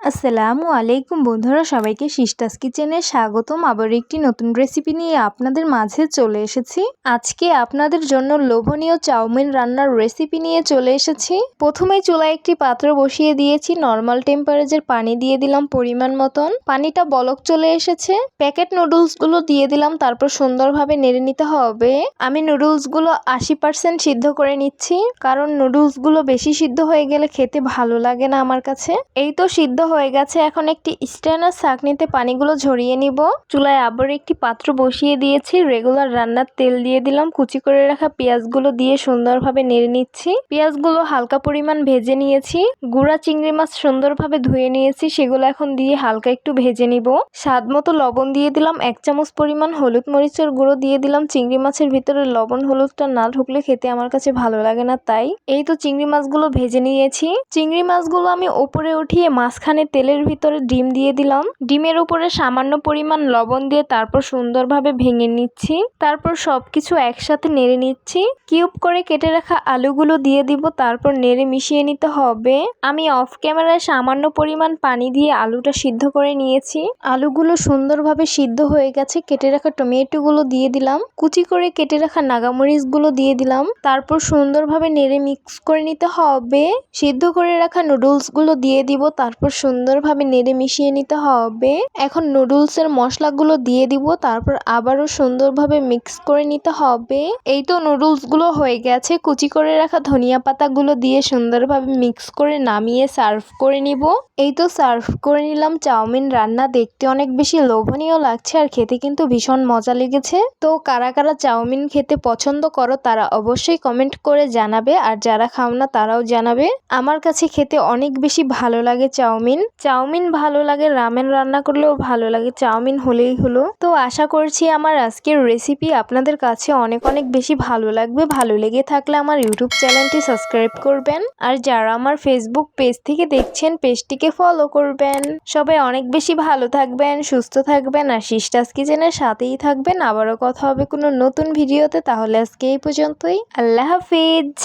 আসসালামু আলাইকুম বন্ধুরা, সবাইকে সিস্টাস কিচেনে স্বাগতম। আবার একটি নতুন রেসিপি নিয়ে আপনাদের মাঝে চলে এসেছি। আজকে আপনাদের জন্য লোভনীয় চাউমিন রান্নার রেসিপি নিয়ে চলে এসেছি। প্রথমেই চুলায় একটি পাত্র বসিয়ে দিয়েছি, নর্মাল টেম্পারেচার পানি দিয়ে দিলাম পরিমাণ মতন। পানিটা বলক চলে এসেছে, প্যাকেট নুডলসগুলো দিয়ে দিলাম, তারপর সুন্দরভাবে নেড়ে নিতে হবে। আমি নুডলসগুলো 80% সিদ্ধ করে নিচ্ছি, কারণ নুডলসগুলো বেশি সিদ্ধ হয়ে গেলে খেতে ভালো লাগে না আমার কাছে। এই তো সিদ্ধ হয়ে গেছে। এখন একটি স্ট্যান্ডার ছাঁকনিতে পানিগুলো ঝরিয়ে নিব। চুলায় আবার একটি পাত্র বসিয়ে দিয়েছি, রেগুলার রান্নার তেল দিয়ে দিলাম, কুচি করে রাখা পেঁয়াজগুলো দিয়ে সুন্দরভাবে নেড়ে নিচ্ছি। পেঁয়াজগুলো হালকা পরিমাণ ভেজে নিয়েছি। গুঁড়া চিংড়ি মাছ সুন্দরভাবে ধুয়ে নিয়েছি, সেগুলো এখন দিয়ে হালকা একটু ভেজে নিব। স্বাদ মতো লবণ দিয়ে দিলাম, 1 চামচ পরিমাণ হলুদ মরিচের গুঁড়ো দিয়ে দিলাম। চিংড়ি মাছের ভিতরে লবণ হলুদটা না ঢুকলে খেতে আমার কাছে ভালো লাগে না, তাই এই তো চিংড়ি মাছগুলো ভেজে নিয়েছি। চিংড়ি মাছগুলো আমি উপরে উঠিয়ে মাঝখানে তেলের ভিতরে ডিম দিয়ে দিলাম। ডিমের উপরে সামান্য পরিমাণ লবণ দিয়ে তারপর সুন্দরভাবে ভেঙে নিচ্ছি। তারপর সবকিছু একসাথে নেড়ে নিচ্ছি। কিউব করে কেটে রাখা আলুগুলো দিয়ে দিব, তারপর নেড়ে মিশিয়ে নিতে হবে। আমি অফ ক্যামেরায় সামান্য পরিমাণ পানি দিয়ে আলুটা সিদ্ধ করে নিয়েছি। আলুগুলো সুন্দরভাবে সিদ্ধ হয়ে গেছে। কেটে রাখা টমেটোগুলো দিয়ে দিলাম, কুচি করে কেটে রাখা নাগামরিচগুলো দিয়ে দিলাম, তারপর সুন্দরভাবে নেড়ে মিক্স করে নিতে হবে। সিদ্ধ করে রাখা নুডলসগুলো দিয়ে দিব, তারপর সুন্দরভাবে নেড়ে মিশিয়ে নিতে হবে। এখন নুডলসের মশলাগুলো দিয়ে দিব, তারপর আবারও সুন্দরভাবে মিক্স করে নিতে হবে। এই তো নুডলসগুলো হয়ে গেছে। কুচি করে রাখা ধনিয়া পাতাগুলো দিয়ে সুন্দরভাবে মিক্স করে নামিয়ে সার্ভ করে নিব। এই তো সার্ভ করে নিলাম চাউমিন রান্না। দেখতে অনেক বেশি লোভনীয় লাগছে আর খেতে কিন্তু ভীষণ মজা লেগেছে। তো কারা কারা চাউমিন খেতে পছন্দ করো তারা অবশ্যই কমেন্ট করে জানাবে, আর যারা খাও না তারাও জানাবে। আমার কাছে খেতে অনেক বেশি ভালো লাগে চাউমিন ভালো লাগে, রামেন রান্না করলেও ভালো লাগে, চাউমিন হলেই হলো। তো আশা করছি আমার আজকের রেসিপি আপনাদের কাছে অনেক অনেক বেশি ভালো লাগবে। ভালো লেগে থাকলে আমার ইউটিউব চ্যানেলটি সাবস্ক্রাইব করবেন, আর যারা আমার ফেসবুক পেজ থেকে দেখছেন পেজটিকে ফলো করবেন। সবাই অনেক বেশি ভালো থাকবেন, সুস্থ থাকবেন, আর সিস্টাস কিচেনের সাথেই থাকবেন। আবারও কথা হবে কোনো নতুন ভিডিওতে। তাহলে আজকে এই পর্যন্তই। আল্লাহ হাফিজ।